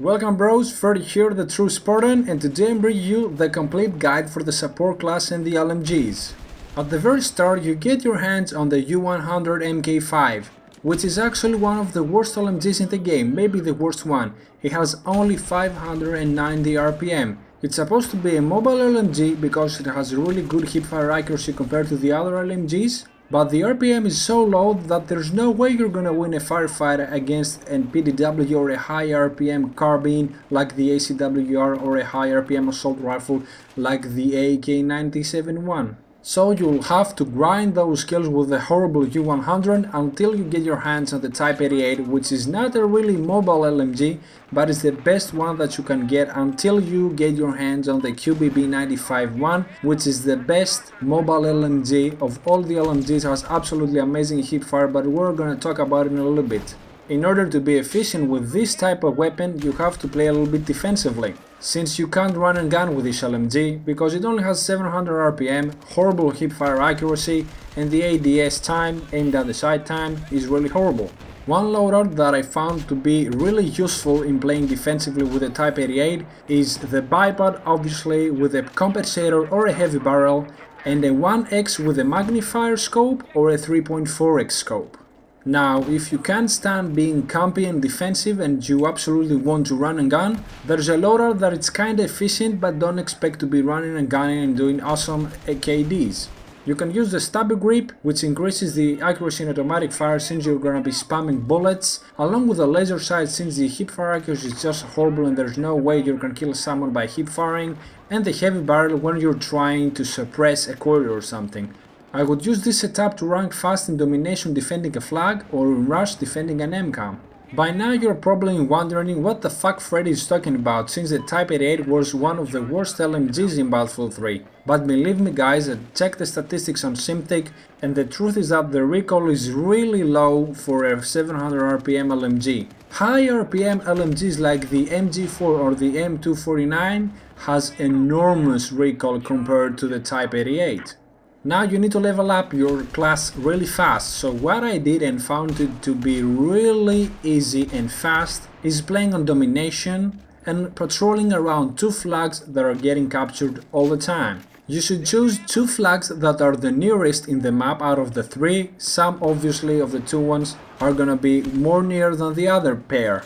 Welcome bros, Freddy here, the true Spartan, and today I'm bringing you the complete guide for the support class and the LMGs. At the very start you get your hands on the U100 MK5, which is actually one of the worst LMGs in the game, maybe the worst one. It has only 590 RPM. It's supposed to be a mobile LMG because it has really good hipfire accuracy compared to the other LMGs, but the RPM is so low that there's no way you're gonna win a firefight against a PDW or a high RPM carbine like the ACWR or a high RPM assault rifle like the AK-97 So you'll have to grind those kills with the horrible U100 until you get your hands on the Type 88, which is not a really mobile LMG, but it's the best one that you can get until you get your hands on the QBB95 which is the best mobile LMG of all the LMGs. It has absolutely amazing hipfire, but we're gonna talk about it in a little bit. In order to be efficient with this type of weapon, you have to play a little bit defensively, since you can't run and gun with this LMG because it only has 700 RPM, horrible hipfire accuracy, and the ADS time, aimed at the sight time, is really horrible. One loadout that I found to be really useful in playing defensively with the Type 88 is the bipod, obviously with a compensator or a heavy barrel, and a 1x with a magnifier scope or a 3.4x scope. Now, if you can't stand being campy and defensive and you absolutely want to run and gun, there's a loadout that it's kinda efficient, but don't expect to be running and gunning and doing awesome KDs. You can use the stabby grip, which increases the accuracy in automatic fire since you're gonna be spamming bullets, along with the laser sight since the hipfire accuracy is just horrible and there's no way you can kill someone by hipfiring, and the heavy barrel when you're trying to suppress a quarry or something. I would use this setup to rank fast in domination defending a flag or in rush defending an MCAM. By now you're probably wondering what the fuck Freddy is talking about, since the Type 88 was one of the worst LMGs in Battlefield 3. But believe me guys, I checked the statistics on Simtic and the truth is that the recoil is really low for a 700 RPM LMG. High RPM LMGs like the MG4 or the M249 has enormous recoil compared to the Type 88. Now you need to level up your class really fast, so what I did and found it to be really easy and fast is playing on domination and patrolling around 2 flags that are getting captured all the time. You should choose 2 flags that are the nearest in the map out of the 3, some obviously of the 2 ones are gonna be more near than the other pair.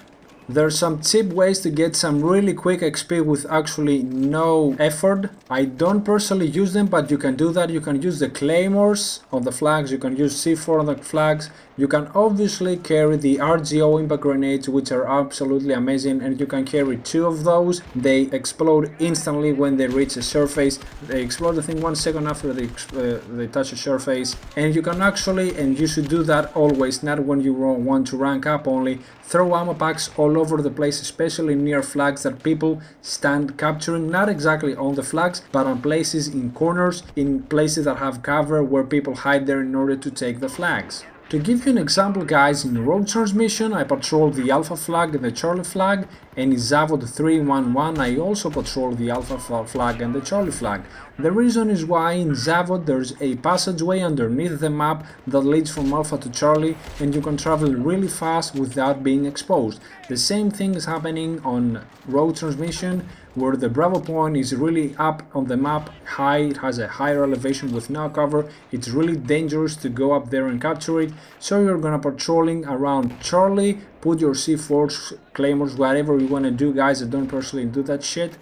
There's some cheap ways to get some really quick XP with actually no effort. I don't personally use them, but you can do that. You can use the claymores on the flags, you can use C4 on the flags. You can obviously carry the RGO impact grenades, which are absolutely amazing, and you can carry 2 of those. They explode instantly when they reach a surface. They explode the thing 1 second after they touch a surface, and you can actually, and you should do that always, not when you want to rank up only, throw ammo packs all over the place, especially near flags that people stand capturing, not exactly on the flags, but on places in corners, in places that have cover where people hide there in order to take the flags. To give you an example guys, in Road Transmission I patrolled the Alpha flag and the Charlie flag, and in Zavod 311 I also patrolled the Alpha flag and the Charlie flag. The reason is why in Zavod there's a passageway underneath the map that leads from Alpha to Charlie and you can travel really fast without being exposed. The same thing is happening on Road Transmission, where the Bravo point is really up on the map, high, it has a higher elevation with no cover, it's really dangerous to go up there and capture it, so you're gonna patrolling around Charlie, put your C4s, claymores, whatever you wanna do guys, I don't personally do that shit,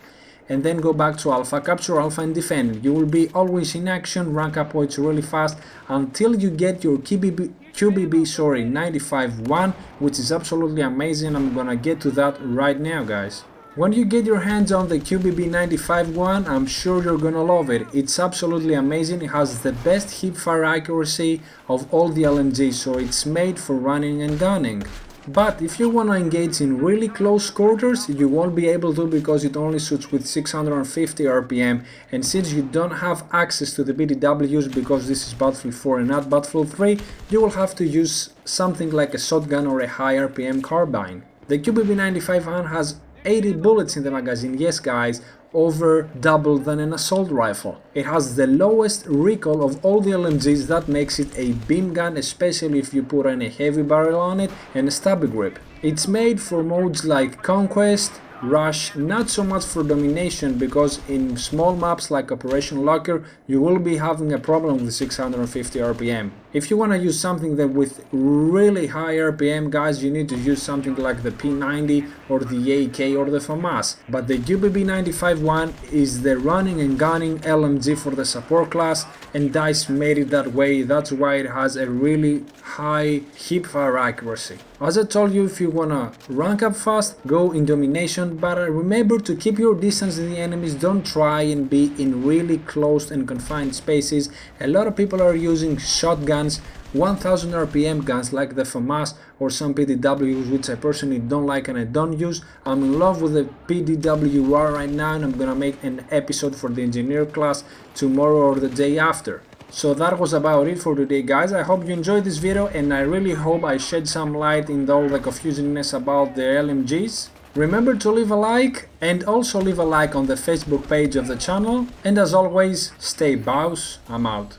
and then go back to Alpha, capture Alpha and defend. You will be always in action, rank up points really fast until you get your QBB 95-1, which is absolutely amazing. I'm gonna get to that right now guys. When you get your hands on the QBB95 I'm sure you're gonna love it. It's absolutely amazing. It has the best hipfire accuracy of all the LMGs, so it's made for running and gunning. But if you wanna engage in really close quarters, you won't be able to because it only shoots with 650 RPM, and since you don't have access to the BDWs because this is Battlefield 4 and not Battlefield 3, you will have to use something like a shotgun or a high RPM carbine. The QBB95 has 80 bullets in the magazine, yes guys, over double than an assault rifle. It has the lowest recoil of all the LMGs, that makes it a beam gun, especially if you put in a heavy barrel on it and a stabby grip. It's made for modes like Conquest, rush, not so much for domination, because in small maps like Operation Locker you will be having a problem with 650 RPM. If you want to use something that with really high RPM, guys, you need to use something like the P90 or the AK or the FAMAS. But the UBB95-1 is the running and gunning LMG for the support class, and DICE made it that way. That's why it has a really high hipfire accuracy. As I told you, if you wanna rank up fast, go in domination, but remember to keep your distance in the enemies. Don't try and be in really closed and confined spaces. A lot of people are using shotguns, 1000 RPM guns like the FAMAS or some PDWs, which I personally don't like and I don't use. I'm in love with the PDWR right now, and I'm gonna make an episode for the engineer class tomorrow or the day after. So that was about it for today, guys. I hope you enjoyed this video, and I really hope I shed some light in all the confusingness about the LMGs. Remember to leave a like, and also leave a like on the Facebook page of the channel. And as always, stay bows. I'm out.